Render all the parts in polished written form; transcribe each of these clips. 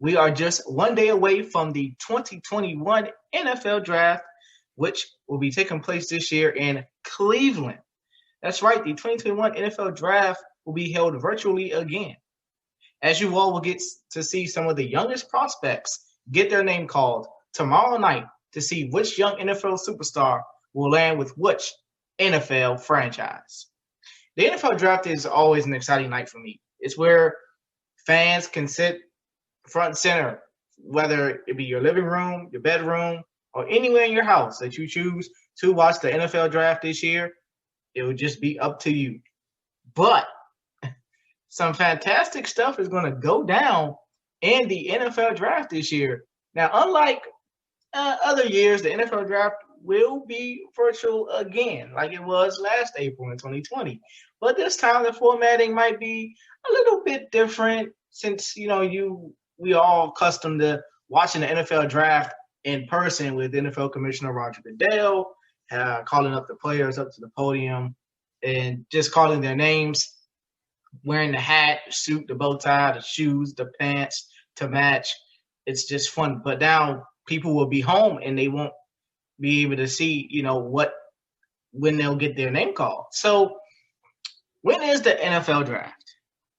We are just one day away from the 2021 NFL Draft, which will be taking place this year in Cleveland. That's right, the 2021 NFL Draft will be held virtually again. As you all will get to see some of the youngest prospects get their name called tomorrow night to see which young NFL superstar will land with which NFL franchise. The NFL Draft is always an exciting night for me. It's where fans can sit front and center, whether it be your living room, your bedroom, or anywhere in your house that you choose to watch the NFL Draft this year. It will just be up to you. But some fantastic stuff is going to go down in the NFL Draft this year. Now, unlike other years, the NFL Draft will be virtual again, like it was last April in 2020. But this time, the formatting might be a little bit different since we all accustomed to watching the NFL Draft in person with NFL Commissioner Roger Goodell, calling up the players up to the podium and just calling their names, wearing the hat, the suit, the bow tie, the shoes, the pants to match. It's just fun. But now people will be home and they won't be able to see, when they'll get their name called. So when is the NFL Draft?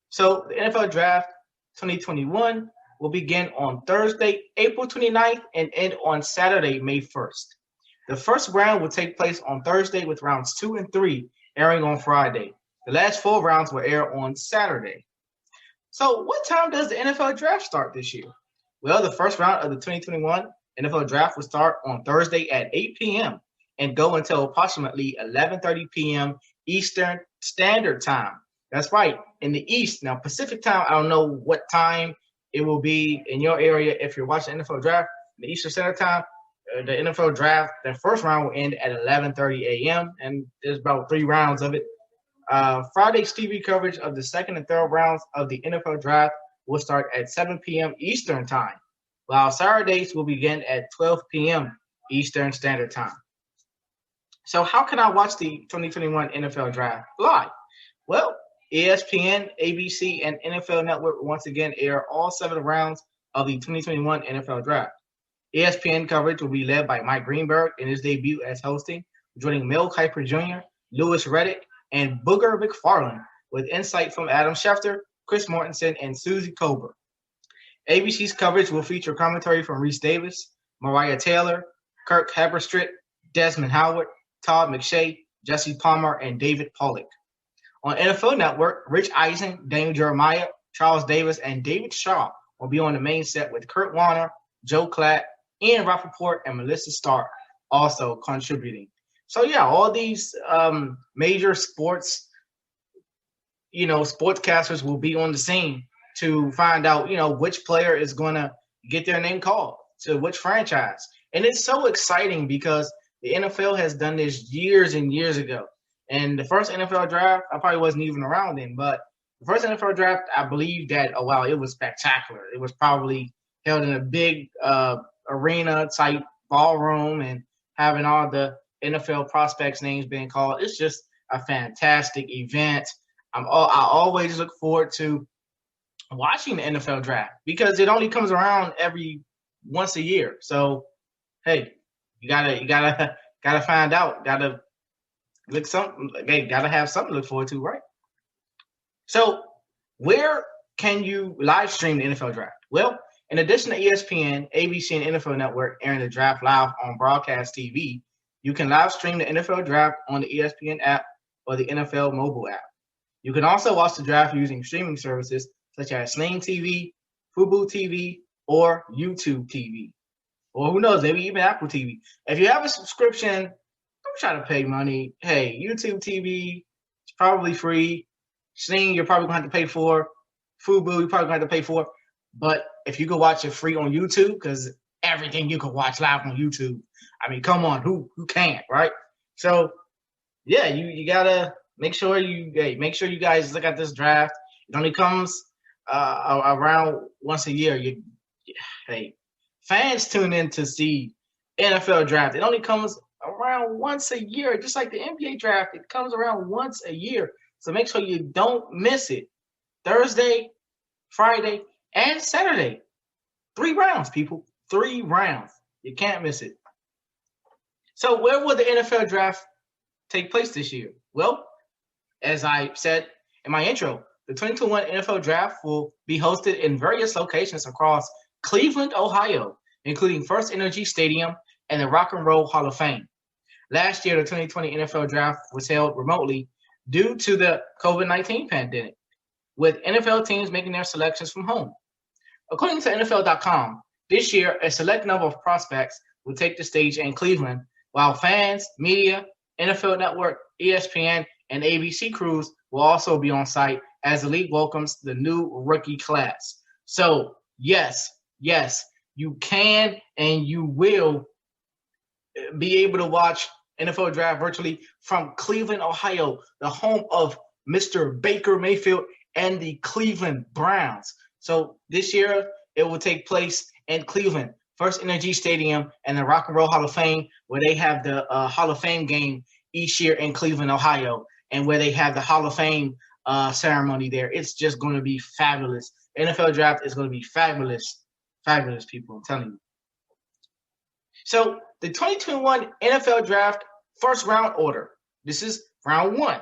So the NFL Draft 2021 will begin on Thursday, April 29th and end on Saturday, May 1st. The first round will take place on Thursday with rounds 2 and 3 airing on Friday. The last 4 rounds will air on Saturday. So what time does the NFL Draft start this year? Well, the first round of the 2021 NFL Draft will start on Thursday at 8 p.m. and go until approximately 11:30 p.m. Eastern Standard Time. That's right, in the East. Now, Pacific Time, I don't know what time it will be in your area if you're watching the NFL Draft. In the Eastern Standard Time, the NFL Draft, the first round will end at 11:30 a.m., and there's about 3 rounds of it. Friday's TV coverage of the second and third rounds of the NFL Draft will start at 7 p.m. Eastern Time, while Saturdays will begin at 12 p.m. Eastern Standard Time. So how can I watch the 2021 NFL Draft live? Well, ESPN, ABC, and NFL Network once again air all 7 rounds of the 2021 NFL Draft. ESPN coverage will be led by Mike Greenberg in his debut as hosting, joining Mel Kiper Jr., Louis Riddick, and Booger McFarland, with insight from Adam Schefter, Chris Mortensen, and Suzy Kolber. ABC's coverage will feature commentary from Rece Davis, Mariah Taylor, Kirk Herbstreit, Desmond Howard, Todd McShay, Jesse Palmer, and David Pollock. On NFL Network, Rich Eisen, Daniel Jeremiah, Charles Davis, and David Shaw will be on the main set with Kurt Warner, Joe Klatt, Ian Rappaport, and Melissa Stark also contributing. So, yeah, all these major sports, sportscasters will be on the scene to find out, which player is going to get their name called to which franchise. And it's so exciting because the NFL has done this years and years ago. And the first NFL Draft, I probably wasn't even around then, but the first NFL Draft, I believe that, it was spectacular. It was probably held in a big arena-type ballroom and having all the NFL prospects' names being called. It's just a fantastic event. I always look forward to watching the NFL Draft because it only comes around every once a year. So, hey, you gotta find out. Gotta look something. Hey, gotta have something to look forward to, right? So, where can you live stream the NFL Draft? Well, in addition to ESPN, ABC, and NFL Network airing the draft live on broadcast TV, you can live stream the NFL Draft on the ESPN app or the NFL mobile app. You can also watch the draft using streaming services such as Sling TV, Fubo TV, or YouTube TV. Or who knows, maybe even Apple TV. If you have a subscription, don't try to pay money. Hey, YouTube TV, it's probably free. Sling, you're probably going to have to pay for. Fubo, you're probably going to have to pay for. But if you can watch it free on YouTube, because everything you can watch live on YouTube, I mean, come on, who can't, right? So, yeah, you gotta make sure you guys look at this draft. It only comes around once a year. Hey, fans tune in to see NFL Draft. It only comes around once a year, just like the NBA Draft. It comes around once a year, so make sure you don't miss it. Thursday, Friday, and Saturday. 3 rounds, people. 3 rounds. You can't miss it. So where will the NFL draft take place this year? Well, as I said in my intro, the 2021 NFL draft will be hosted in various locations across Cleveland, Ohio, including First Energy Stadium and the Rock and Roll Hall of Fame. Last year, the 2020 NFL draft was held remotely due to the COVID-19 pandemic, with NFL teams making their selections from home. According to NFL.com, this year, a select number of prospects will take the stage in Cleveland, while fans, media, NFL Network, ESPN, and ABC crews will also be on site as the league welcomes the new rookie class. So, yes, you can and you will be able to watch NFL draft virtually from Cleveland, Ohio, the home of Mr. Baker Mayfield and the Cleveland Browns. So this year, it will take place in Cleveland, First Energy Stadium and the Rock and Roll Hall of Fame, where they have the Hall of Fame game each year in Cleveland, Ohio, and where they have the Hall of Fame ceremony there. It's just going to be fabulous. NFL draft is going to be fabulous, people, I'm telling you. So the 2021 NFL draft first round order. This is round 1.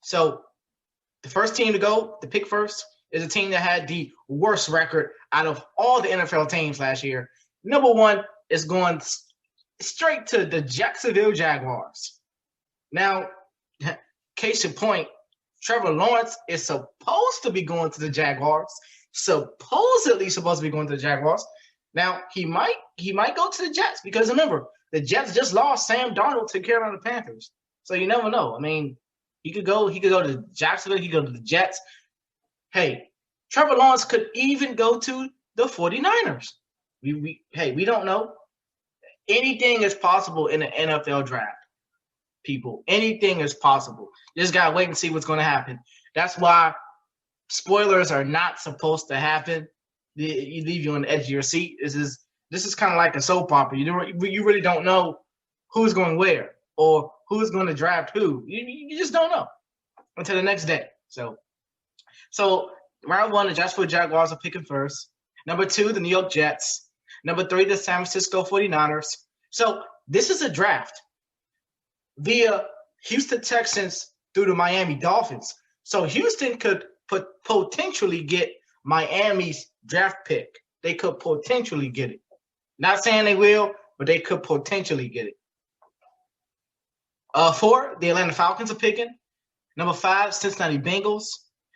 So the first team to go, the pick first, is a team that had the worst record out of all the NFL teams last year. Number 1 is going straight to the Jacksonville Jaguars. Now, case in point, Trevor Lawrence is supposed to be going to the Jaguars. Supposedly supposed to be going to the Jaguars. Now, he might go to the Jets because remember, the Jets just lost Sam Darnold to Carolina Panthers. So you never know. I mean, he could go to Jacksonville, he could go to the Jets. Hey, Trevor Lawrence could even go to the 49ers. We don't know. Anything is possible in the NFL draft, people. Anything is possible. Just gotta wait and see what's going to happen. That's why spoilers are not supposed to happen. You leave you on the edge of your seat. This is kind of like a soap opera. You really don't know who's going where or who's going to draft who. You just don't know until the next day. So round 1, the Jacksonville Jaguars are picking first. Number 2, the New York Jets. Number 3, the San Francisco 49ers. So this is a draft via Houston Texans through the Miami Dolphins. So Houston could potentially get Miami's draft pick. They could potentially get it. Not saying they will, but they could potentially get it. 4, the Atlanta Falcons are picking. Number 5, Cincinnati Bengals.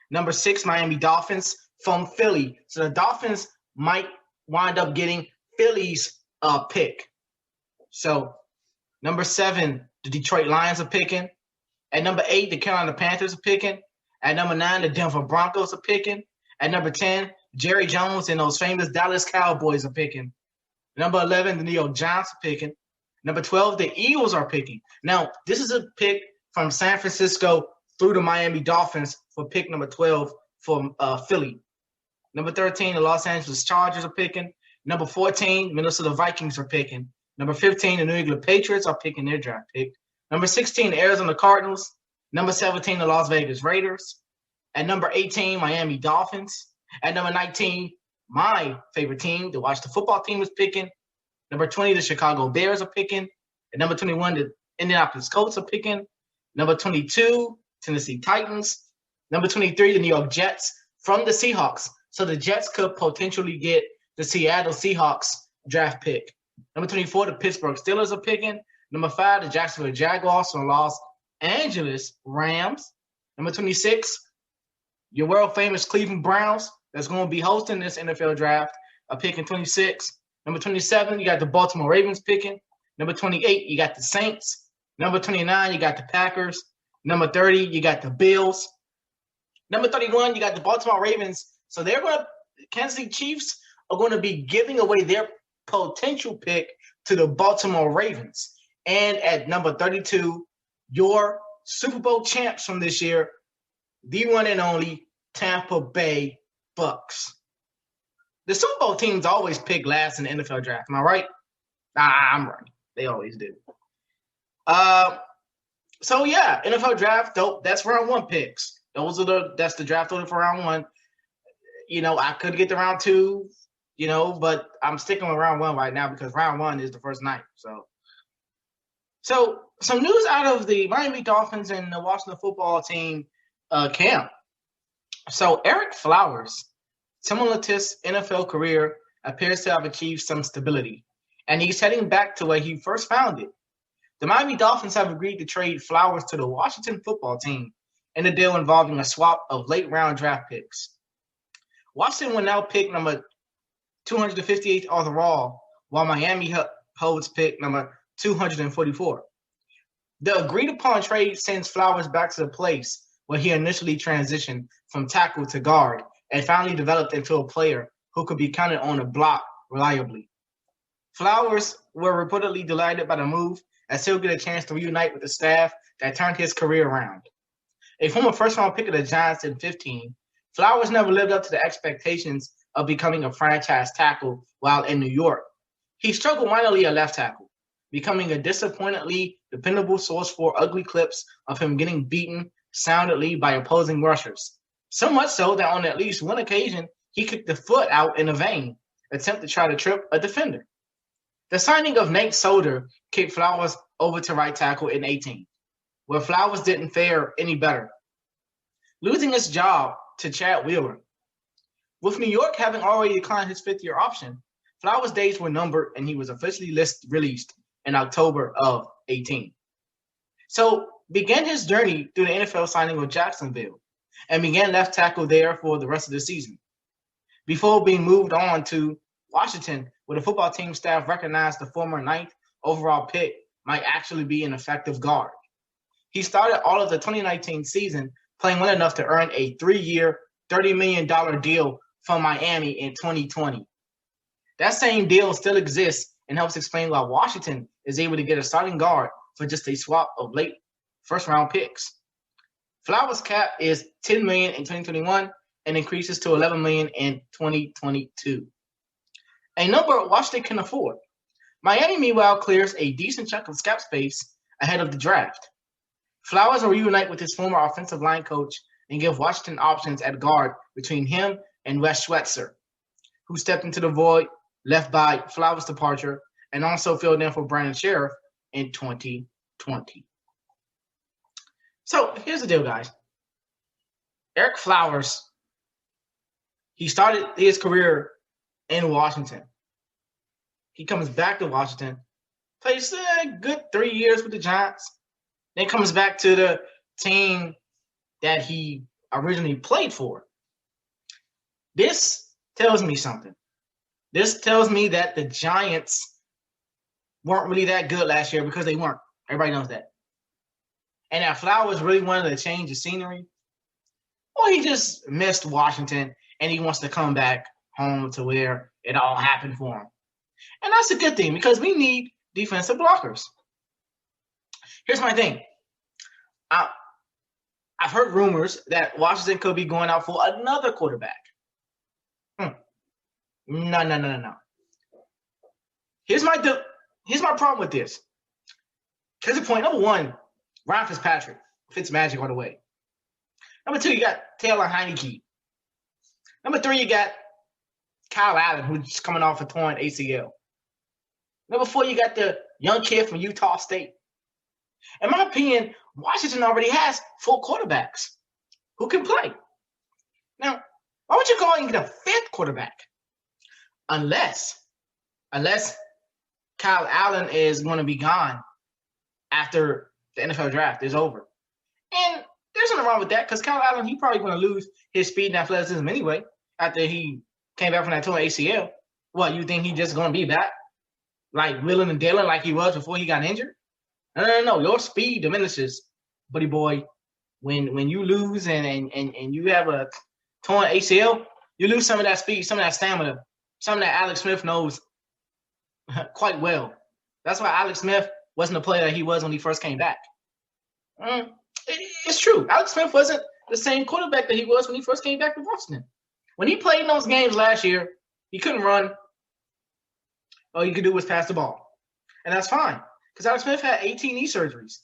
Number 6, Miami Dolphins from Philly. So the Dolphins might wind up getting Philly's pick. So number 7, the Detroit Lions are picking. At number 8, the Carolina Panthers are picking. At number 9, the Denver Broncos are picking. At number 10, Jerry Jones and those famous Dallas Cowboys are picking. Number 11, the New York Giants are picking. Number 12, the Eagles are picking. Now, this is a pick from San Francisco through the Miami Dolphins for pick number 12 for Philly. Number 13, the Los Angeles Chargers are picking. Number 14, Minnesota Vikings are picking. Number 15, the New England Patriots are picking their draft pick. Number 16, the Arizona Cardinals. Number 17, the Las Vegas Raiders. At number 18, Miami Dolphins. At number 19, my favorite team, the Washington Football Team, is picking. Number 20, the Chicago Bears are picking. At number 21, the Indianapolis Colts are picking. Number 22, Tennessee Titans. Number 23, the New York Jets from the Seahawks. So the Jets could potentially get the Seattle Seahawks draft pick. Number 24, the Pittsburgh Steelers are picking. Number 5, the Jacksonville Jaguars from Los Angeles Rams. Number 26, your world-famous Cleveland Browns that's going to be hosting this NFL draft are picking 26. Number 27, you got the Baltimore Ravens picking. Number 28, you got the Saints. Number 29, you got the Packers. Number 30, you got the Bills. Number 31, you got the Baltimore Ravens. So Kansas City Chiefs are going to be giving away their potential pick to the Baltimore Ravens. And at number 32, your Super Bowl champs from this year, the one and only Tampa Bay Bucks. The Super Bowl teams always pick last in the NFL draft. Am I right? I'm right. They always do. So yeah, NFL draft, dope. That's round 1 picks. That's the draft order for round 1. You know, I could get to round 2, but I'm sticking with round one right now because round one is the first night. So some news out of the Miami Dolphins and the Washington football team camp. So Eric Flowers, similar to his NFL career, appears to have achieved some stability, and he's heading back to where he first found it. The Miami Dolphins have agreed to trade Flowers to the Washington football team in a deal involving a swap of late-round draft picks. Washington will now pick number 258th overall, while Miami holds pick number 244. The agreed-upon trade sends Flowers back to the place where he initially transitioned from tackle to guard and finally developed into a player who could be counted on to block reliably. Flowers were reportedly delighted by the move, as he'll get a chance to reunite with the staff that turned his career around. A former first-round pick of the Giants in 2015, Flowers never lived up to the expectations of becoming a franchise tackle while in New York. He struggled minorly at left tackle, becoming a disappointingly dependable source for ugly clips of him getting beaten soundly by opposing rushers. So much so that on at least one occasion, he kicked the foot out in a vain attempt to try to trip a defender. The signing of Nate Solder kicked Flowers over to right tackle in 2018, where Flowers didn't fare any better, losing his job to Chad Wheeler. With New York having already declined his fifth-year option, Flowers' days were numbered and he was officially released in October of 2018. So began his journey through the NFL signing with Jacksonville and began left tackle there for the rest of the season, before being moved on to Washington, where the football team staff recognized the former 9th overall pick might actually be an effective guard. He started all of the 2019 season playing well enough to earn a 3-year, $30 million deal from Miami in 2020. That same deal still exists and helps explain why Washington is able to get a starting guard for just a swap of late first-round picks. Flowers' cap is $10 million in 2021 and increases to $11 million in 2022. A number Washington can afford. Miami, meanwhile, clears a decent chunk of cap space ahead of the draft. Flowers will reunite with his former offensive line coach and give Washington options at guard between him and Wes Schweitzer, who stepped into the void left by Flowers' departure and also filled in for Brandon Sheriff in 2020. So here's the deal, guys. Eric Flowers, he started his career in Washington. He comes back to Washington, plays a good 3 years with the Giants, then comes back to the team that he originally played for. This tells me something. This tells me that the Giants weren't really that good last year because they weren't. Everybody knows that. And that Flowers really wanted to change the scenery, or he just missed Washington and he wants to come back home to where it all happened for him. And that's a good thing because we need defensive blockers. Here's my thing. I've heard rumors that Washington could be going out for another quarterback. No. Here's my problem with this. Here's the point. Number one, Ryan Fitzpatrick, Fitzmagic all the way. Number two, you got Taylor Heineke. Number three, you got Kyle Allen, who's coming off a torn ACL. Number four, you got the young kid from Utah State. In my opinion, Washington already has 4 quarterbacks who can play. Now, why would you go and get a 5th quarterback? Unless Kyle Allen is going to be gone after the NFL draft is over. And there's nothing wrong with that because Kyle Allen, he's probably going to lose his speed and athleticism anyway after he came back from that torn ACL. What, you think he's just going to be back like willing and dealing like he was before he got injured? No. Your speed diminishes, buddy boy. When you lose and you have a torn ACL, you lose some of that speed, some of that stamina, something that Alex Smith knows quite well. That's why Alex Smith wasn't the player that he was when he first came back. It's true. Alex Smith wasn't the same quarterback that he was when he first came back to Washington. When he played in those games last year, he couldn't run. All he could do was pass the ball. And that's fine. Because Alex Smith had 18 knee surgeries.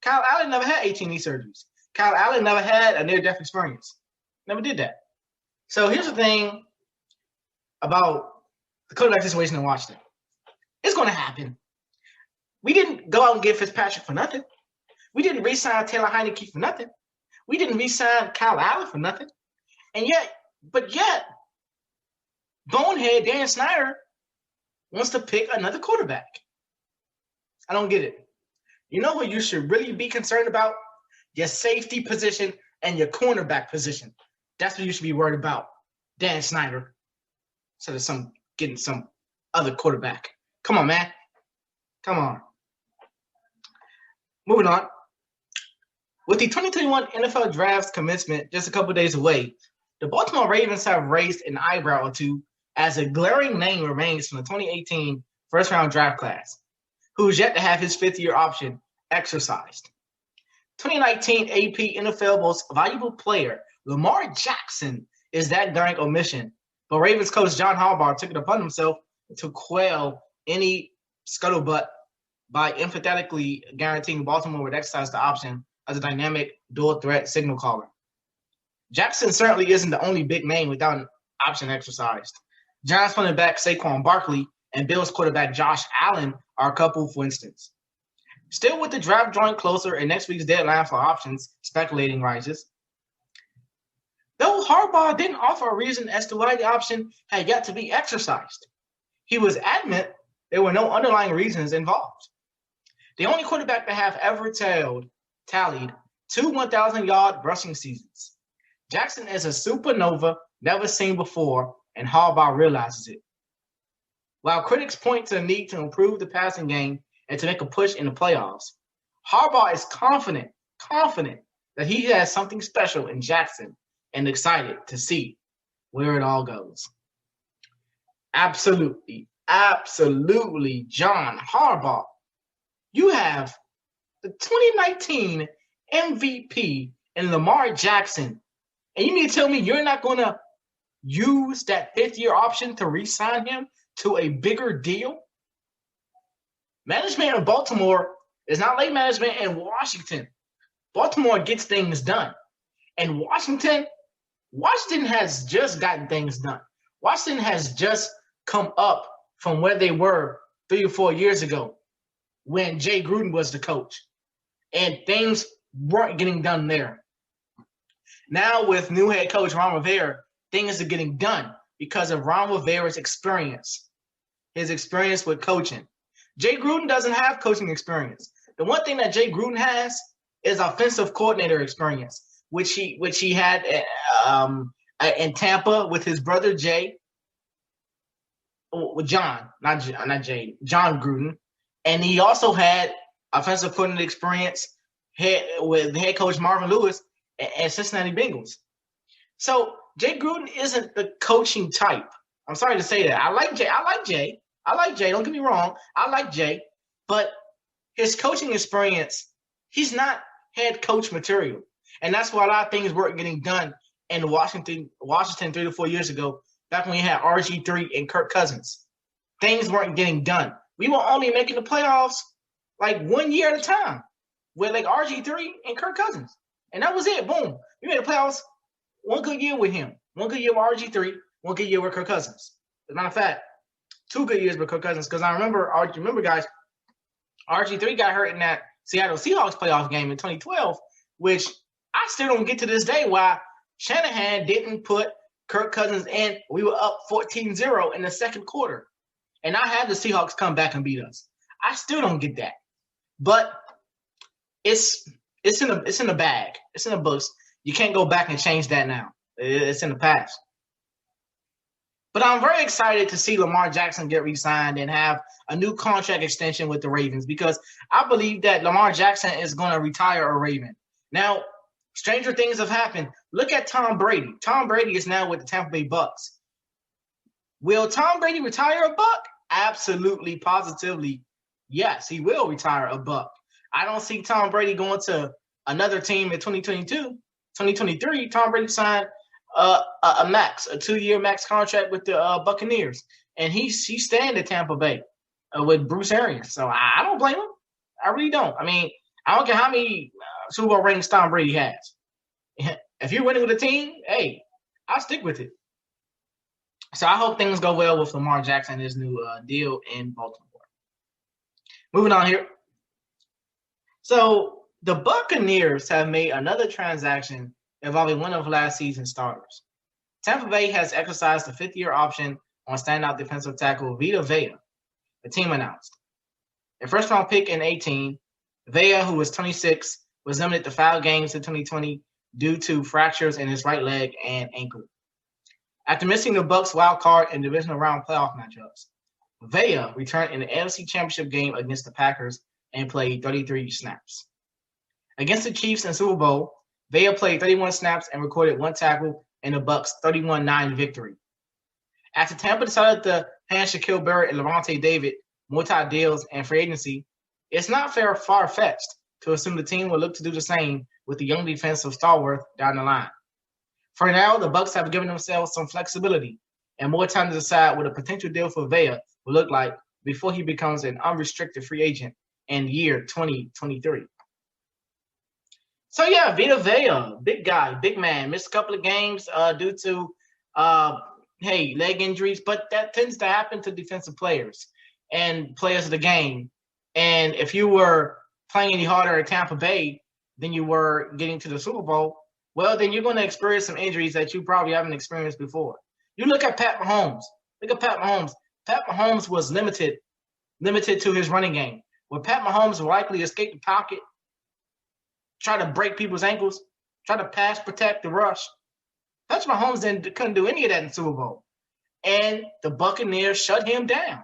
Kyle Allen never had 18 knee surgeries. Kyle Allen never had a near-death experience. Never did that. So here's the thing about the quarterback situation in Washington. It's going to happen. We didn't go out and get Fitzpatrick for nothing. We didn't re-sign Taylor Heineke for nothing. We didn't re-sign Kyle Allen for nothing. And yet, bonehead Dan Snyder wants to pick another quarterback. I don't get it. You know what you should really be concerned about? Your safety position and your cornerback position. That's what you should be worried about, Dan Snyder, instead of getting some other quarterback. Come on, man. Come on. Moving on. With the 2021 NFL Draft's commencement just a couple days away, the Baltimore Ravens have raised an eyebrow or two as a glaring name remains from the 2018 first-round draft class, who is yet to have his fifth-year option exercised. 2019 AP NFL Most Valuable Player Lamar Jackson is that glaring omission, but Ravens coach John Harbaugh took it upon himself to quell any scuttlebutt by emphatically guaranteeing Baltimore would exercise the option as a dynamic dual-threat signal caller. Jackson certainly isn't the only big name without an option exercised. Giants running back Saquon Barkley and Bills quarterback Josh Allen are a couple, for instance. Still with the draft drawing closer and next week's deadline for options, speculating rises. Though Harbaugh didn't offer a reason as to why the option had yet to be exercised, he was adamant there were no underlying reasons involved. The only quarterback to have ever tallied 2 1,000-yard rushing seasons. Jackson is a supernova never seen before, and Harbaugh realizes it. While critics point to the need to improve the passing game and to make a push in the playoffs, Harbaugh is confident that he has something special in Jackson and excited to see where it all goes. Absolutely, John Harbaugh. You have the 2019 MVP in Lamar Jackson, and you mean to tell me you're not going to use that fifth-year option to re-sign him to a bigger deal? Management in Baltimore is not like management in Washington. Baltimore gets things done. And Washington has just gotten things done. Washington has just come up from where they were 3 or 4 years ago when Jay Gruden was the coach. And things weren't getting done there. Now with new head coach Ron Rivera, things are getting done because of Ron Rivera's experience, his experience with coaching. Jay Gruden doesn't have coaching experience. The one thing that Jay Gruden has is offensive coordinator experience, which he had in Tampa with his brother Jay, with John, not Jay, John Gruden, and he also had offensive coordinator experience with head coach Marvin Lewis and Cincinnati Bengals. So Jay Gruden isn't the coaching type. I'm sorry to say that. I like Jay. Don't get me wrong. I like Jay. But his coaching experience, he's not head coach material. And that's why a lot of things weren't getting done in Washington 3 to 4 years ago, back when you had RG3 and Kirk Cousins. Things weren't getting done. We were only making the playoffs like 1 year at a time with like RG3 and Kirk Cousins. And that was it. Boom. We made the playoffs 1 good year with him. 1 good year with RG3, 1 good year with Kirk Cousins. As a matter of fact, 2 good years with Kirk Cousins, because I remember, guys, RG3 got hurt in that Seattle Seahawks playoff game in 2012, which I still don't get to this day why Shanahan didn't put Kirk Cousins in. We were up 14-0 in the second quarter, and I had the Seahawks come back and beat us. I still don't get that, but it's in the bag. It's in the books. You can't go back and change that now. It's in the past. But I'm very excited to see Lamar Jackson get re-signed and have a new contract extension with the Ravens, because I believe that Lamar Jackson is going to retire a Raven. Now, stranger things have happened. Look at Tom Brady. Tom Brady is now with the Tampa Bay Bucks. Will Tom Brady retire a Buck? Absolutely, positively, yes, he will retire a Buck. I don't see Tom Brady going to another team in 2022. 2023, Tom Brady signed a 2-year max contract with the Buccaneers, and he's staying at Tampa Bay with Bruce Arians. So I don't blame him. I really don't. I mean, I don't care how many Super Bowl rings Tom Brady has. If you're winning with a team, hey, I'll stick with it. So I hope things go well with Lamar Jackson and his new deal in Baltimore. Moving on here. So the Buccaneers have made another transaction involving one of last season's starters. Tampa Bay has exercised the fifth-year option on standout defensive tackle Vita Vea, the team announced. A first-round pick in 2018, Vea, who was 26, was limited to 5 games in 2020 due to fractures in his right leg and ankle. After missing the Bucs wild card and divisional round playoff matchups, Vea returned in the AFC Championship game against the Packers and played 33 snaps. Against the Chiefs in Super Bowl, Vea played 31 snaps and recorded 1 tackle in the Bucs' 31-9 victory. After Tampa decided to hand Shaquille Barrett and Lavonte David multi-deals and free agency, it's not far-fetched to assume the team will look to do the same with the young defensive stalwart down the line. For now, the Bucs have given themselves some flexibility and more time to decide what a potential deal for Vea will look like before he becomes an unrestricted free agent in year 2023. So yeah, Vita Vea, big guy, big man, missed a couple of games due to leg injuries, but that tends to happen to defensive players and players of the game. And if you were playing any harder at Tampa Bay than you were getting to the Super Bowl, well, then you're going to experience some injuries that you probably haven't experienced before. You look at Pat Mahomes. Pat Mahomes was limited to his running game. Where Pat Mahomes will likely escape the pocket, try to break people's ankles, try to pass protect the rush. Patrick Mahomes couldn't do any of that in the Super Bowl. And the Buccaneers shut him down.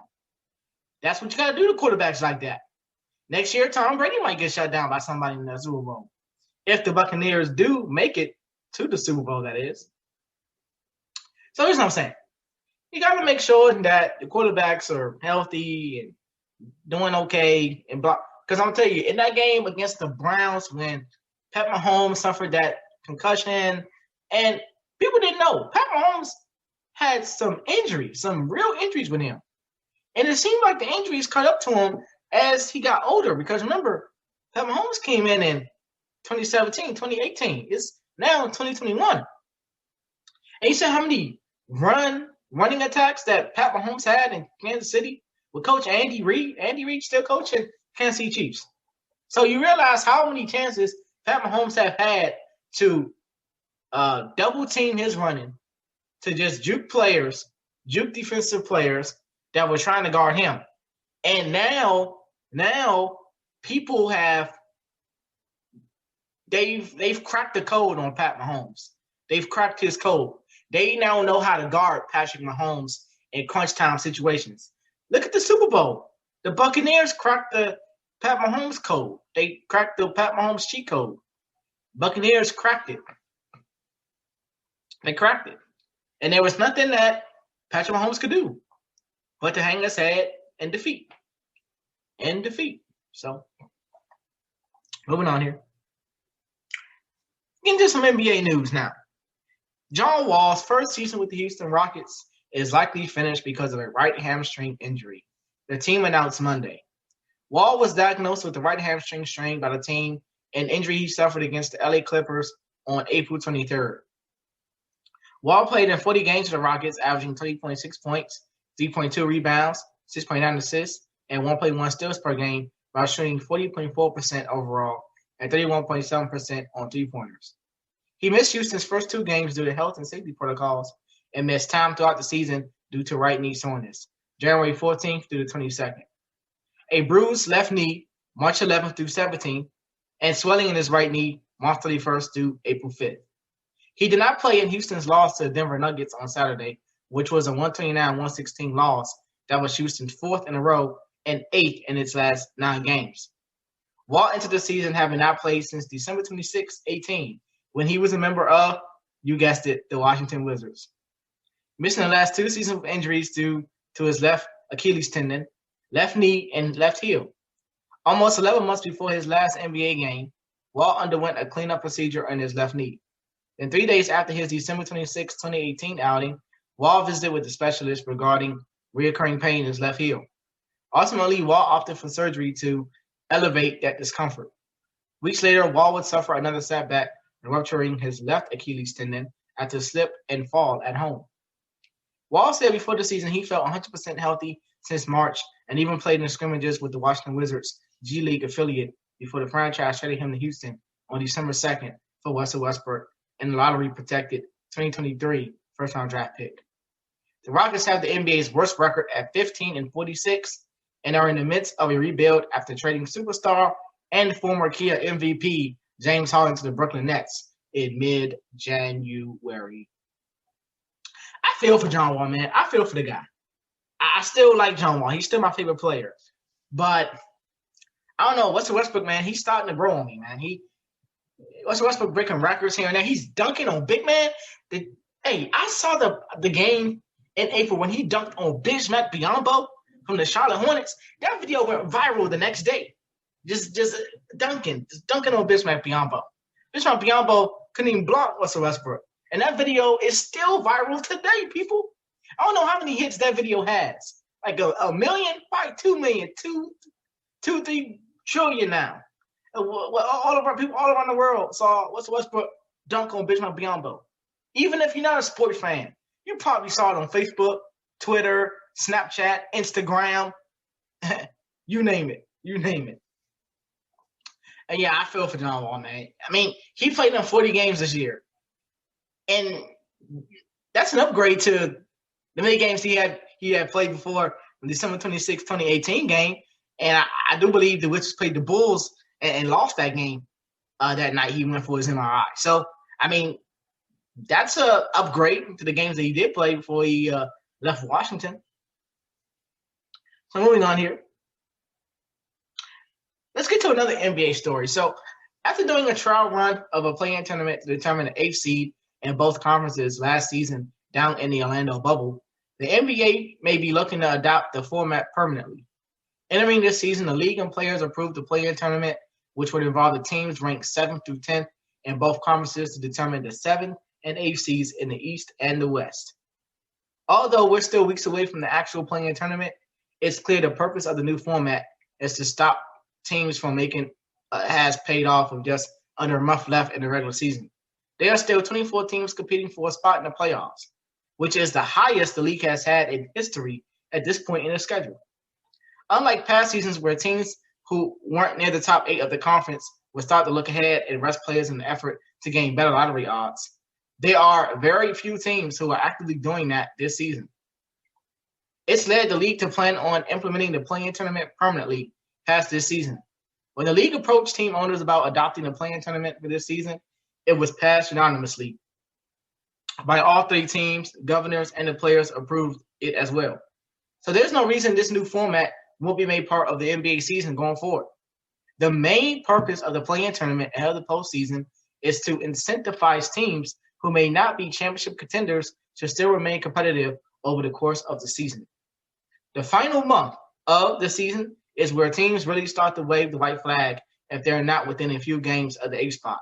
That's what you got to do to quarterbacks like that. Next year, Tom Brady might get shut down by somebody in the Super Bowl. If the Buccaneers do make it to the Super Bowl, that is. So here's what I'm saying. You got to make sure that the quarterbacks are healthy and doing okay. Because I'm going to tell you, in that game against the Browns when Pat Mahomes suffered that concussion, and people didn't know, Pat Mahomes had some injuries, some real injuries with him. And it seemed like the injuries caught up to him as he got older. Because remember, Pat Mahomes came in 2017, 2018. It's now 2021. And you said how many running attacks that Pat Mahomes had in Kansas City with Coach Andy Reid. Andy Reid still coaching Kansas City Chiefs. So you realize how many chances Pat Mahomes have had to double team his running, to just juke defensive players that were trying to guard him. And now people they've cracked the code on Pat Mahomes. They've cracked his code. They now know how to guard Patrick Mahomes in crunch time situations. Look at the Super Bowl. The Buccaneers cracked the Pat Mahomes code. They cracked the Pat Mahomes cheat code. Buccaneers cracked it. They cracked it. And there was nothing that Patrick Mahomes could do but to hang his head and defeat. So, moving on here. Into some NBA news now. John Wall's first season with the Houston Rockets is likely finished because of a right hamstring injury, the team announced Monday. Wall was diagnosed with the right hamstring strain by the team, an injury he suffered against the LA Clippers on April 23rd. Wall played in 40 games for the Rockets, averaging 30.6 points, 3.2 rebounds, 6.9 assists, and 1.1 steals per game, while shooting 40.4% overall and 31.7% on three-pointers. He missed Houston's first 2 games due to health and safety protocols and missed time throughout the season due to right knee soreness, January 14th through the 22nd. A bruised left knee, March 11th through 17th, and swelling in his right knee, March 31st through April 5th. He did not play in Houston's loss to the Denver Nuggets on Saturday, which was a 129-116 loss that was Houston's 4th in a row and 8th in its last 9 games. Wall entered the season having not played since December 26, 18, when he was a member of, you guessed it, the Washington Wizards. Missing the last 2 seasons with injuries due to his left Achilles tendon, left knee, and left heel. Almost 11 months before his last NBA game, Wall underwent a cleanup procedure on his left knee. Then 3 days after his December 26, 2018 outing, Wall visited with the specialist regarding recurring pain in his left heel. Ultimately, Wall opted for surgery to elevate that discomfort. Weeks later, Wall would suffer another setback, rupturing his left Achilles tendon after a slip and fall at home. Wall said before the season he felt 100% healthy since March and even played in the scrimmages with the Washington Wizards G League affiliate before the franchise traded him to Houston on December 2nd for Russell Westbrook and the lottery-protected 2023 first-round draft pick. The Rockets have the NBA's worst record at 15-46 and are in the midst of a rebuild after trading superstar and former Kia MVP James Harden to the Brooklyn Nets in mid-January. I feel for John Wall, man. I feel for the guy. I still like John Wall. He's still my favorite player. But I don't know. Russell Westbrook, man, he's starting to grow on me, man. Russell Westbrook breaking records here and there. He's dunking on big man. Hey, I saw the game in April when he dunked on Bismack Biyombo from the Charlotte Hornets. That video went viral the next day. Just dunking on Bismack Biyombo. Bismack Biyombo couldn't even block Russell Westbrook. And that video is still viral today, people. I don't know how many hits that video has. Like a million? Probably 2 million, 3 trillion now. All of our people all around the world saw Russell Westbrook dunk on Bismack Biyombo. Even if you're not a sports fan, you probably saw it on Facebook, Twitter, Snapchat, Instagram. You name it. And yeah, I feel for John Wall, man. I mean, he played in 40 games this year. And that's an upgrade to the many games he had played before the December 26, 2018 game. And I do believe the Wizards played the Bulls and lost that game that night. He went for his MRI. So, I mean, that's a upgrade to the games that he did play before he left Washington. So moving on here. Let's get to another NBA story. So after doing a trial run of a play-in tournament to determine the 8th seed in both conferences last season down in the Orlando bubble, the NBA may be looking to adopt the format permanently. Entering this season, the league and players approved the play-in tournament, which would involve the teams ranked 7th through 10th in both conferences to determine the 7th and 8th seeds in the East and the West. Although we're still weeks away from the actual play-in tournament, it's clear the purpose of the new format is to stop teams from making has paid off with just under a month left in the regular season. There are still 24 teams competing for a spot in the playoffs, which is the highest the league has had in history at this point in the schedule. Unlike past seasons where teams who weren't near the top 8 of the conference would start to look ahead and rest players in the effort to gain better lottery odds, there are very few teams who are actively doing that this season. It's led the league to plan on implementing the play-in tournament permanently past this season. When the league approached team owners about adopting the play-in tournament for this season, it was passed unanimously. By all 3 teams, governors, and the players approved it as well. So there's no reason this new format won't be made part of the NBA season going forward. The main purpose of the play-in tournament ahead of the postseason is to incentivize teams who may not be championship contenders to still remain competitive over the course of the season. The final month of the season is where teams really start to wave the white flag if they're not within a few games of the 8th spot.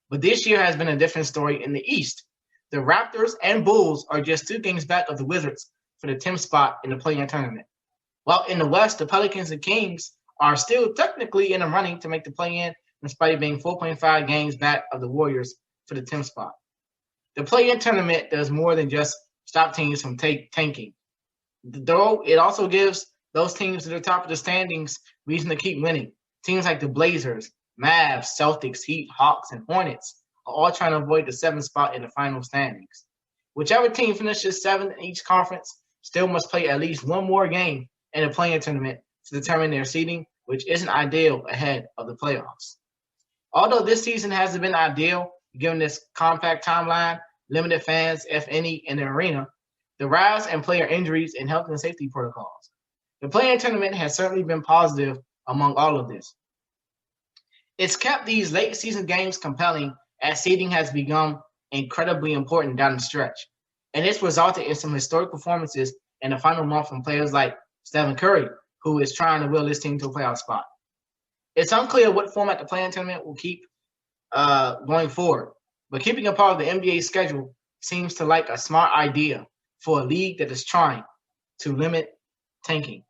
But this year has been a different story in the East. The Raptors and Bulls are just 2 games back of the Wizards for the 10th spot in the play-in tournament. While in the West, the Pelicans and Kings are still technically in the running to make the play-in in spite of being 4.5 games back of the Warriors for the 10th spot. The play-in tournament does more than just stop teams from tanking. Though it also gives those teams at the top of the standings reason to keep winning. Teams like the Blazers, Mavs, Celtics, Heat, Hawks, and Hornets are all trying to avoid the 7th spot in the final standings. Whichever team finishes 7th in each conference still must play at least one more game in the play-in tournament to determine their seeding, which isn't ideal ahead of the playoffs. Although this season hasn't been ideal, given this compact timeline, limited fans, if any, in the arena, the rise in player injuries, and health and safety protocols, the play-in tournament has certainly been positive among all of this. It's kept these late season games compelling as seeding has become incredibly important down the stretch. And it's resulted in some historic performances in the final month from players like Stephen Curry, who is trying to will this team to a playoff spot. It's unclear what format the play-in tournament will keep going forward, but keeping a part of the NBA schedule seems to like a smart idea for a league that is trying to limit tanking.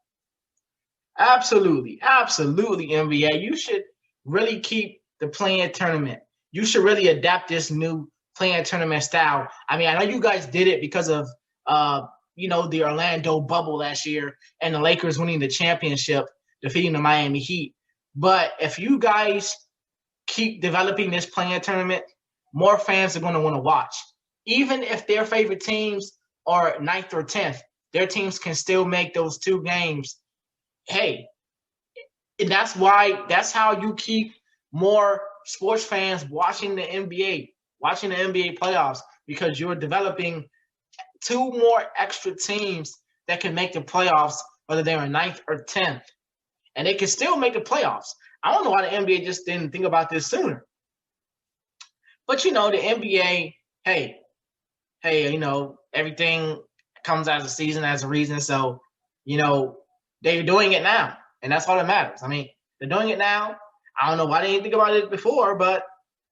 Absolutely, NBA. You should really keep the play-in tournament. You should really adapt this new play-in tournament style. I mean, I know you guys did it because of the Orlando bubble last year and the Lakers winning the championship, defeating the Miami Heat. But if you guys keep developing this play-in tournament, more fans are going to want to watch. Even if their favorite teams are 9th or 10th, their teams can still make those 2 games. Hey, and that's how you keep more sports fans watching the NBA playoffs, because you're developing 2 more extra teams that can make the playoffs, whether they're in 9th or 10th. And they can still make the playoffs. I don't know why the NBA just didn't think about this sooner. But, the NBA, hey, everything comes as a season, as a reason. So, they're doing it now. And that's all that matters. I mean, they're doing it now. I don't know why they didn't think about it before, but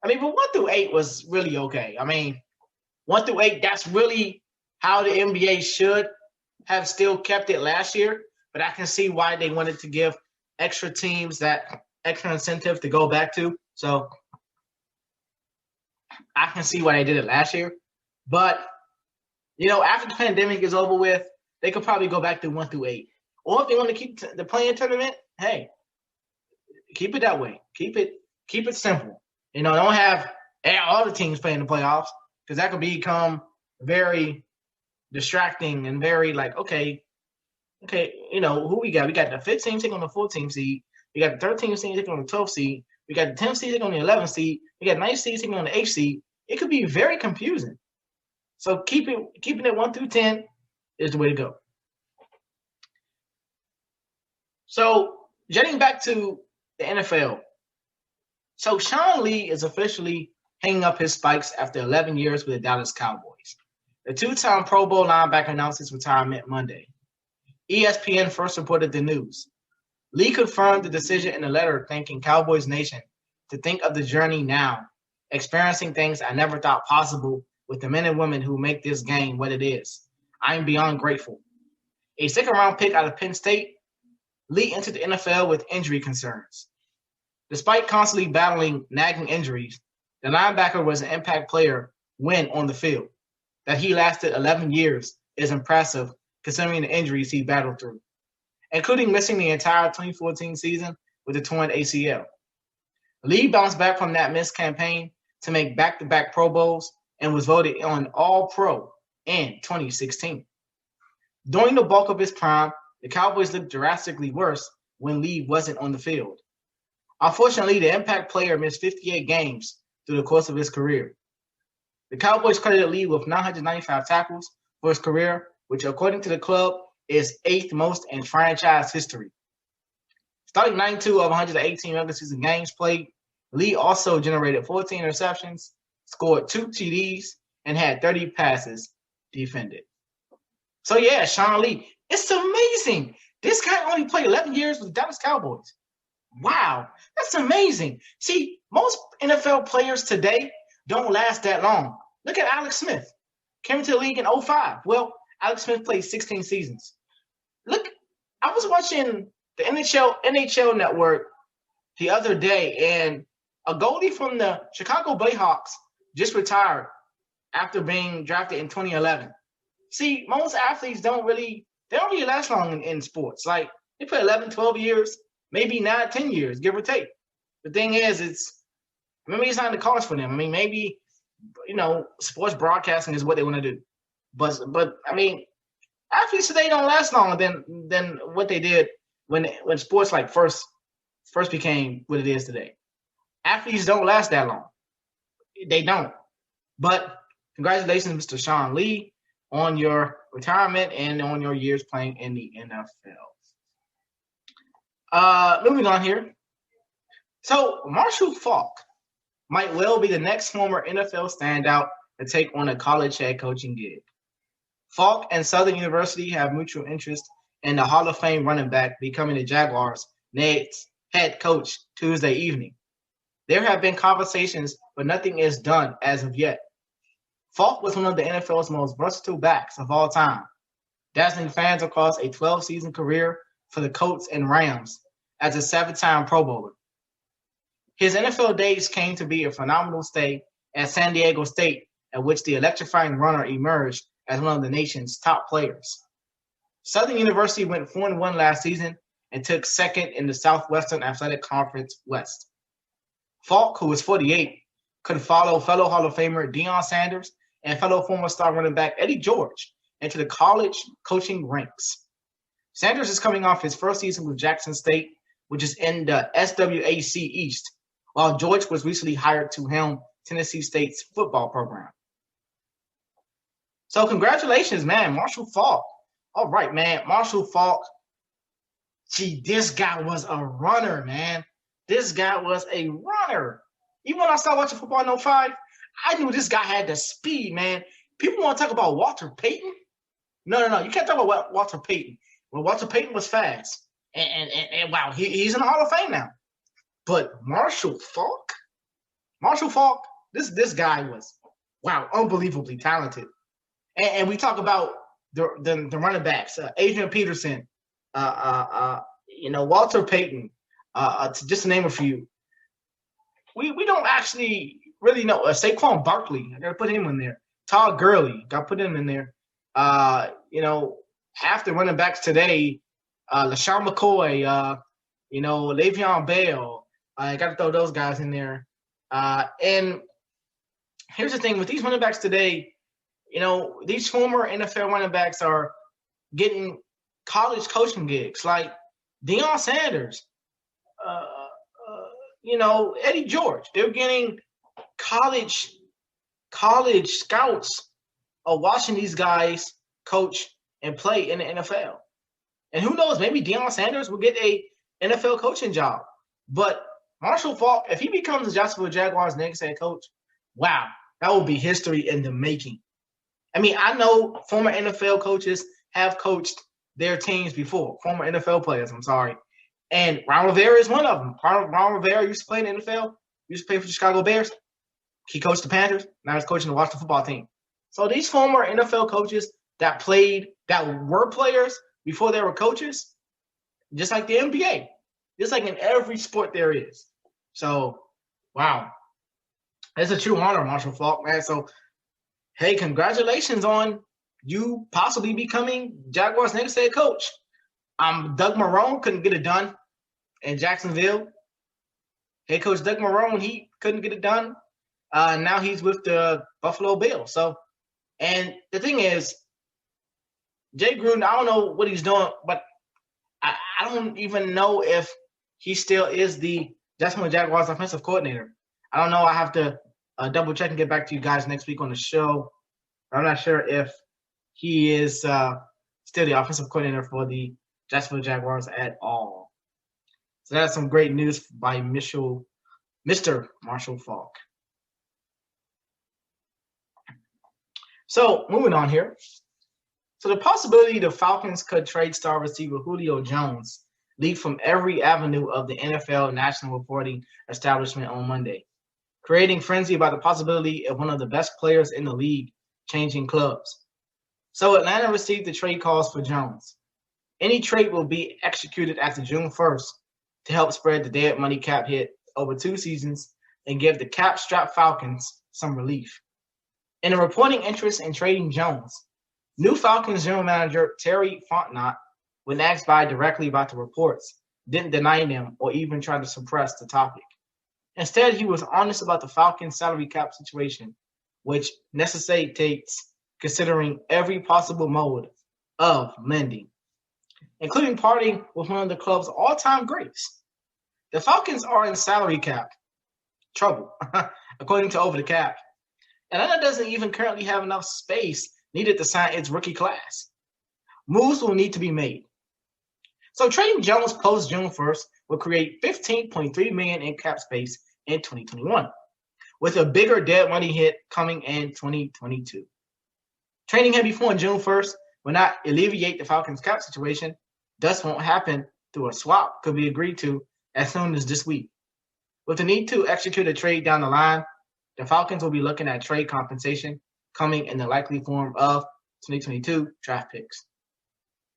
1 through 8 was really okay. 1 through 8, that's really how the NBA should have still kept it last year. But I can see why they wanted to give extra teams that extra incentive to go back to. So I can see why they did it last year. But, after the pandemic is over with, they could probably go back to 1 through 8. Or if they want to keep the play-in tournament, hey, keep it that way. Keep it simple. Don't have all the teams playing the playoffs, because that could become very distracting and very okay, who we got? We got the 15th taking on the 14th seed. We got the 13th seed taking on the 12th seed. We got the 10th seed taking on the 11th seed. We got the 9th seed taking on the 8th seed. It could be very confusing. So keeping it 1 through 10 is the way to go. So getting back to the NFL. So Sean Lee is officially hanging up his spikes after 11 years with the Dallas Cowboys. The 2-time Pro Bowl linebacker announced his retirement Monday. ESPN first reported the news. Lee confirmed the decision in a letter thanking Cowboys Nation to think of the journey now, experiencing things I never thought possible with the men and women who make this game what it is. I am beyond grateful. A second-round pick out of Penn State, Lee entered the NFL with injury concerns. Despite constantly battling nagging injuries, the linebacker was an impact player when on the field. That he lasted 11 years is impressive considering the injuries he battled through, including missing the entire 2014 season with a torn ACL. Lee bounced back from that missed campaign to make back-to-back Pro Bowls and was voted on All-Pro in 2016. During the bulk of his prime, the Cowboys looked drastically worse when Lee wasn't on the field. Unfortunately, the impact player missed 58 games through the course of his career. The Cowboys credited Lee with 995 tackles for his career, which according to the club is 8th most in franchise history. Starting 92 of 118 regular season games played, Lee also generated 14 interceptions, scored 2 TDs, and had 30 passes defended. So yeah, Sean Lee, it's amazing. This guy only played 11 years with the Dallas Cowboys. Wow, that's amazing. See, most NFL players today don't last that long. Look at Alex Smith. Came into the league in 2005. Well, Alex Smith played 16 seasons. Look, I was watching the NHL Network the other day, and a goalie from the Chicago Blackhawks just retired after being drafted in 2011. See, most athletes don't really last long in sports. Like, they play 11, 12 years, maybe 9, 10 years, give or take. The thing is, maybe it's not in the cards for them. I mean, maybe, sports broadcasting is what they want to do. But I mean, athletes today don't last longer than what they did when sports like first became what it is today. Athletes don't last that long. They don't. But congratulations, Mr. Sean Lee, on your retirement and on your years playing in the NFL. Moving on here. So Marshall Faulk might well be the next former NFL standout to take on a college head coaching gig. Faulk and Southern University have mutual interest in the Hall of Fame running back becoming the Jaguars' next head coach Tuesday evening. There have been conversations, but nothing is done as of yet. Faulk was one of the NFL's most versatile backs of all time, dazzling fans across a 12-season career for the Colts and Rams as a 7-time Pro Bowler. His NFL days came to be a phenomenal stay at San Diego State, at which the electrifying runner emerged as one of the nation's top players. Southern University went 4-1 last season and took second in the Southwestern Athletic Conference West. Falk, who is 48, could follow fellow Hall of Famer Deion Sanders and fellow former star running back Eddie George into the college coaching ranks. Sanders is coming off his first season with Jackson State, which is in the SWAC East, while George was recently hired to helm Tennessee State's football program. So congratulations, man, Marshall Faulk. All right, man, Marshall Faulk. Gee, this guy was a runner, man. This guy was a runner. Even when I started watching football in 05, I knew this guy had the speed, man. People want to talk about Walter Payton. No. You can't talk about Walter Payton. Well, Walter Payton was fast. And wow, he's in the Hall of Fame now. But Marshall Faulk, this guy was, wow, unbelievably talented. And we talk about the running backs, Adrian Peterson, Walter Payton, just to name a few. We don't actually really know. Saquon Barkley, I got to put him in there. Todd Gurley, got to put him in there. Half the running backs today, LaShawn McCoy, Le'Veon Bell, I got to throw those guys in there. And here's the thing with these running backs today, these former NFL running backs are getting college coaching gigs like Deion Sanders, Eddie George. They're getting college scouts are watching these guys coach and play in the NFL. And who knows, maybe Deion Sanders will get a NFL coaching job. But Marshall Faulk, if he becomes the Jacksonville Jaguars' next head coach, wow, that will be history in the making. I mean, I know former NFL coaches have coached their teams before, former NFL players, I'm sorry. And Ron Rivera is one of them. Ron Rivera used to play in the NFL, used to play for the Chicago Bears. He coached the Panthers. Now he's coaching the Washington football team. So these former NFL coaches that were players before they were coaches, just like the NBA, just like in every sport there is. So, wow. It's a true honor, Marshall Faulk, man. So, hey, congratulations on you possibly becoming Jaguars' next head coach. Doug Marrone couldn't get it done in Jacksonville. Head coach Doug Marrone, he couldn't get it done. Now he's with the Buffalo Bills. So, and the thing is, Jay Gruden, I don't know what he's doing, but I don't even know if he still is the Jacksonville Jaguars offensive coordinator. I don't know. I have to double check and get back to you guys next week on the show. I'm not sure if he is still the offensive coordinator for the Jacksonville Jaguars at all. So that's some great news by Mr. Marshall Faulk. So moving on here. So the possibility the Falcons could trade star receiver Julio Jones leaked from every avenue of the NFL national reporting establishment on Monday, creating frenzy about the possibility of one of the best players in the league changing clubs. So Atlanta received the trade calls for Jones. Any trade will be executed after June 1st to help spread the dead money cap hit over 2 seasons and give the cap-strapped Falcons some relief. In a reporting interest in trading Jones, new Falcons general manager Terry Fontenot, when asked directly about the reports, didn't deny them or even try to suppress the topic. Instead, he was honest about the Falcons' salary cap situation, which necessitates considering every possible mode of lending, including parting with one of the club's all-time greats. The Falcons are in salary cap trouble, according to Over the Cap. Atlanta doesn't even currently have enough space needed to sign its rookie class. Moves will need to be made. So trading Jones post June 1st will create $15.3 million in cap space in 2021, with a bigger dead money hit coming in 2022. Trading him before June 1st will not alleviate the Falcons' cap situation, thus won't happen through a swap could be agreed to as soon as this week. With the need to execute a trade down the line, the Falcons will be looking at trade compensation coming in the likely form of 2022 draft picks.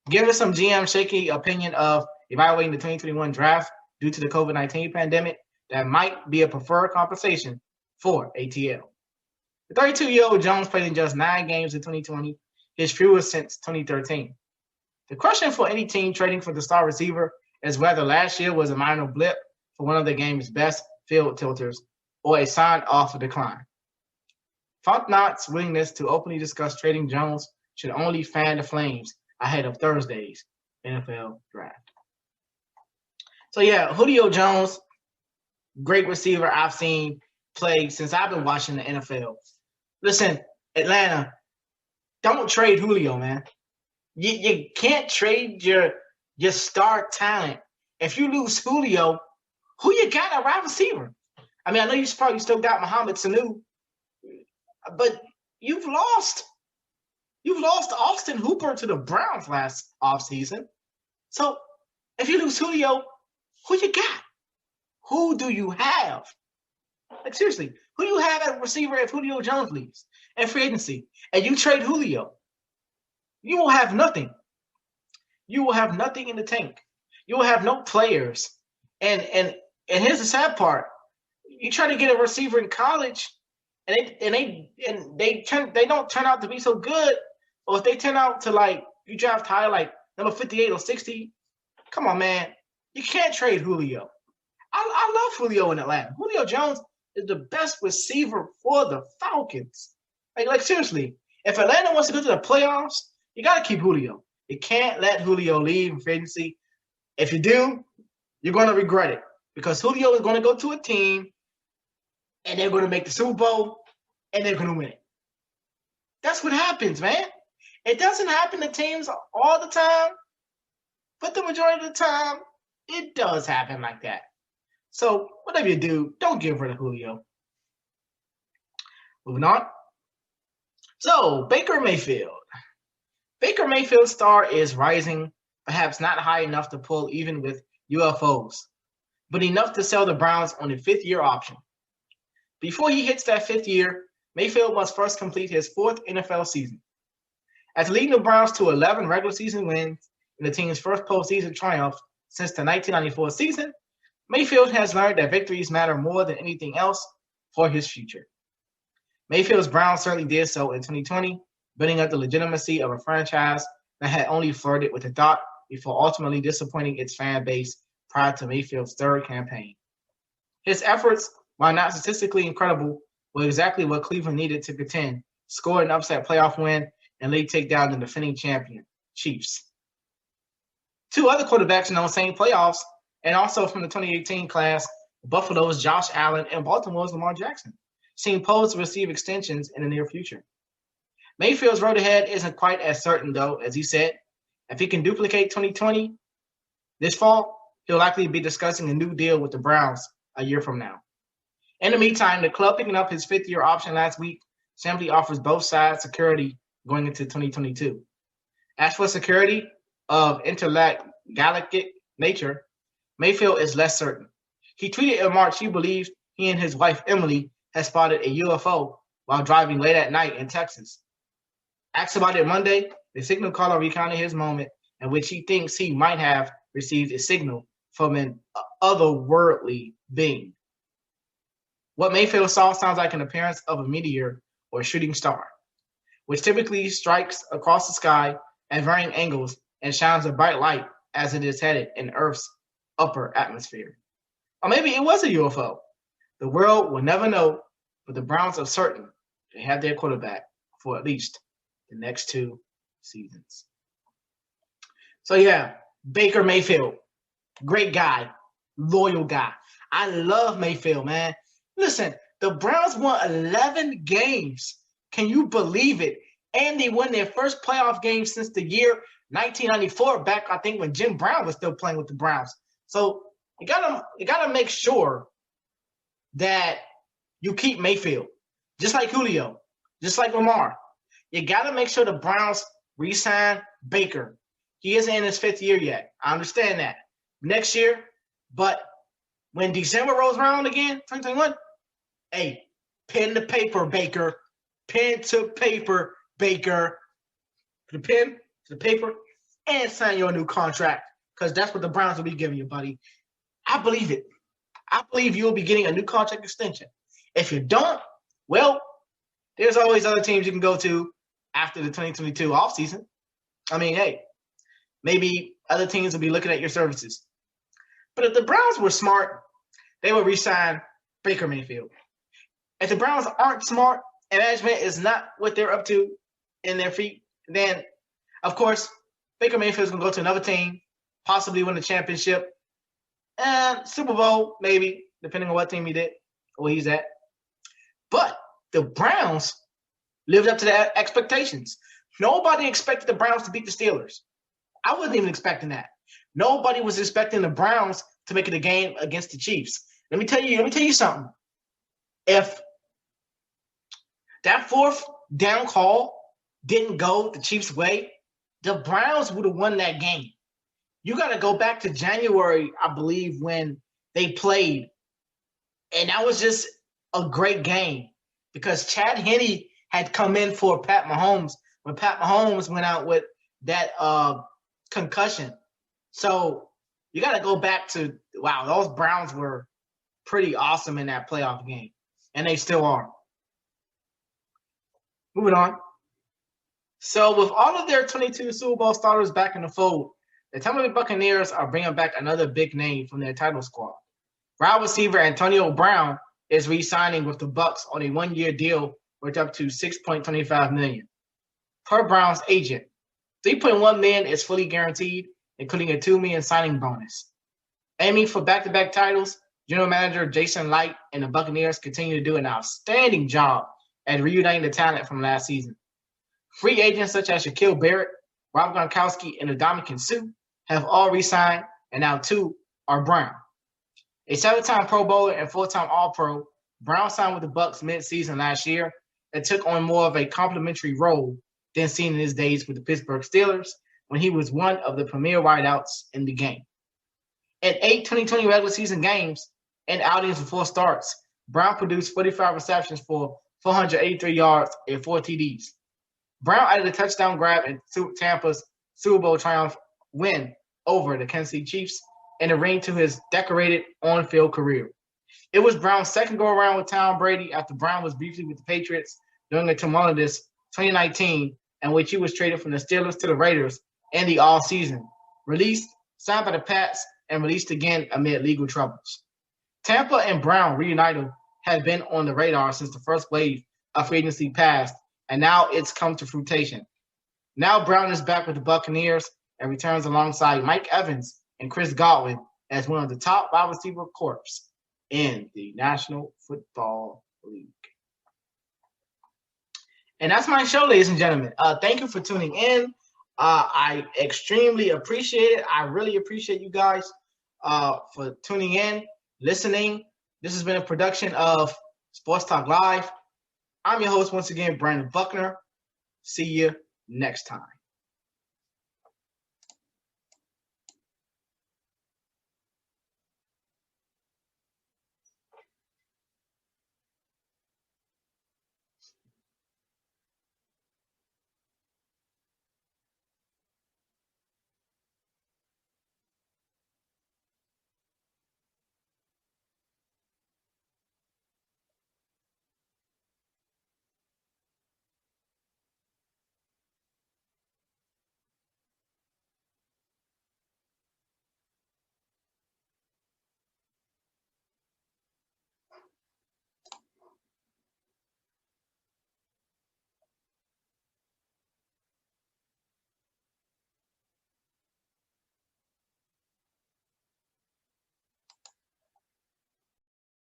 Given some GM shaky opinion of evaluating the 2021 draft due to the COVID-19 pandemic, that might be a preferred compensation for ATL. The 32-year-old Jones played in just 9 games in 2020 his fewest since 2013. The question for any team trading for the star receiver is whether last year was a minor blip for one of the game's best field tilters or a sign off a decline. Fontenot's willingness to openly discuss trading Jones should only fan the flames ahead of Thursday's NFL draft. So yeah, Julio Jones, great receiver I've seen play since I've been watching the NFL. Listen, Atlanta, don't trade Julio, man. You can't trade your star talent. If you lose Julio, who you got at wide receiver? I mean, I know you probably still got Mohamed Sanu, but you've lost Austin Hooper to the Browns last offseason. So if you lose Julio, who you got? Who do you have? Like, seriously, who do you have at receiver if Julio Jones leaves and free agency? And you trade Julio, you will have nothing. You will have nothing in the tank. You will have no players. And here's the sad part. You try to get a receiver in college, and they don't turn out to be so good. Or if they turn out to, like, you draft high, like number 58 or 60, come on, man. You can't trade Julio. I love Julio in Atlanta. Julio Jones is the best receiver for the Falcons. Like seriously, if Atlanta wants to go to the playoffs, you got to keep Julio. You can't let Julio leave in free agency. If you do, you're going to regret it because Julio is going to go to a team and they're going to make the Super Bowl and they're going to win it. That's what happens, man. It doesn't happen to teams all the time, but the majority of the time, it does happen like that. So whatever you do, don't get rid of Julio. Moving on. So Baker Mayfield. Baker Mayfield's star is rising, perhaps not high enough to pull even with UFOs, but enough to sell the Browns on a fifth-year option. Before he hits that fifth year, Mayfield must first complete his fourth NFL season. After leading the Browns to 11 regular season wins in the team's first postseason triumph since the 1994 season, Mayfield has learned that victories matter more than anything else for his future. Mayfield's Browns certainly did so in 2020, building up the legitimacy of a franchise that had only flirted with the thought before ultimately disappointing its fan base prior to Mayfield's third campaign. His efforts, while not statistically incredible, were exactly what Cleveland needed to contend, score an upset playoff win, and late take down the defending champion, Chiefs. Two other quarterbacks in those same playoffs, and also from the 2018 class, Buffalo's Josh Allen and Baltimore's Lamar Jackson, seem posed to receive extensions in the near future. Mayfield's road ahead isn't quite as certain, though, as he said. If he can duplicate 2020 this fall, he'll likely be discussing a new deal with the Browns a year from now. In the meantime, the club picking up his fifth-year option last week simply offers both sides security going into 2022. As for security of intergalactic nature, Mayfield is less certain. He tweeted in March he believed he and his wife Emily had spotted a UFO while driving late at night in Texas. Asked about it Monday, the signal caller recounted his moment in which he thinks he might have received a signal from an otherworldly being. What Mayfield saw sounds like an appearance of a meteor or a shooting star, which typically strikes across the sky at varying angles and shines a bright light as it is headed in Earth's upper atmosphere. Or maybe it was a UFO. The world will never know, but the Browns are certain they have their quarterback for at least the next 2 seasons. So yeah, Baker Mayfield, great guy, loyal guy. I love Mayfield, man. Listen, the Browns won 11 games. Can you believe it? And they won their first playoff game since the year 1994, back I think when Jim Brown was still playing with the Browns. So you gotta make sure that you keep Mayfield, just like Julio, just like Lamar. You gotta make sure the Browns re-sign Baker. He isn't in his fifth year yet. I understand that. Next year, but when December rolls around again, 2021, hey, pen to paper, Baker. Pen to paper, Baker. Put a pen to the paper and sign your new contract, because that's what the Browns will be giving you, buddy. I believe it. I believe you'll be getting a new contract extension. If you don't, well, there's always other teams you can go to after the 2022 offseason. I mean, hey, maybe other teams will be looking at your services. But if the Browns were smart, they would re-sign Baker Mayfield. If the Browns aren't smart and management is not what they're up to in their feet, then, of course, Baker Mayfield's going to go to another team, possibly win the championship, and Super Bowl, maybe, depending on what team he did or he's at. But the Browns lived up to their expectations. Nobody expected the Browns to beat the Steelers. I wasn't even expecting that. Nobody was expecting the Browns to make it a game against the Chiefs. Let me tell you something. If that fourth down call didn't go the Chiefs' way, the Browns would have won that game. You got to go back to January, I believe, when they played. And that was just a great game because Chad Henne had come in for Pat Mahomes when Pat Mahomes went out with that concussion. So you got to go back to, wow, those Browns were pretty awesome in that playoff game. And they still are. Moving on. So with all of their 22 Super Bowl starters back in the fold, the Tampa Bay Buccaneers are bringing back another big name from their title squad. Wide receiver Antonio Brown is re-signing with the Bucs on a one-year deal worth up to $6.25 million. Per Brown's agent, $3.1 million is fully guaranteed, including a $2 million signing bonus. Aiming for back-to-back titles, General Manager Jason Licht and the Buccaneers continue to do an outstanding job at reuniting the talent from last season. Free agents such as Shaquille Barrett, Rob Gronkowski, and Ndamukong Suh have all re-signed, and now two are Brown. A 7-time Pro Bowler and 4-time All-Pro, Brown signed with the Bucs mid-season last year and took on more of a complimentary role than seen in his days with the Pittsburgh Steelers when he was one of the premier wideouts in the game. In 8 2020 regular season games and outings with 4 starts, Brown produced 45 receptions for 483 yards and 4 TDs. Brown added a touchdown grab in Tampa's Super Bowl triumph win over the Kansas City Chiefs and a ring to his decorated on-field career. It was Brown's second go-around with Tom Brady after Brown was briefly with the Patriots during a tumultuous 2019 in which he was traded from the Steelers to the Raiders in the offseason, released, signed by the Pats, and released again amid legal troubles. Tampa and Brown reunited had been on the radar since the first wave of free agency passed, and now it's come to fruition. Now Brown is back with the Buccaneers and returns alongside Mike Evans and Chris Godwin as one of the top wide receiver corps in the National Football League. And that's my show, ladies and gentlemen. Thank you for tuning in. I extremely appreciate it. I really appreciate you guys for tuning in, listening. This has been a production of Sports Talk Live. I'm your host once again, Brandon Buckner. See you next time.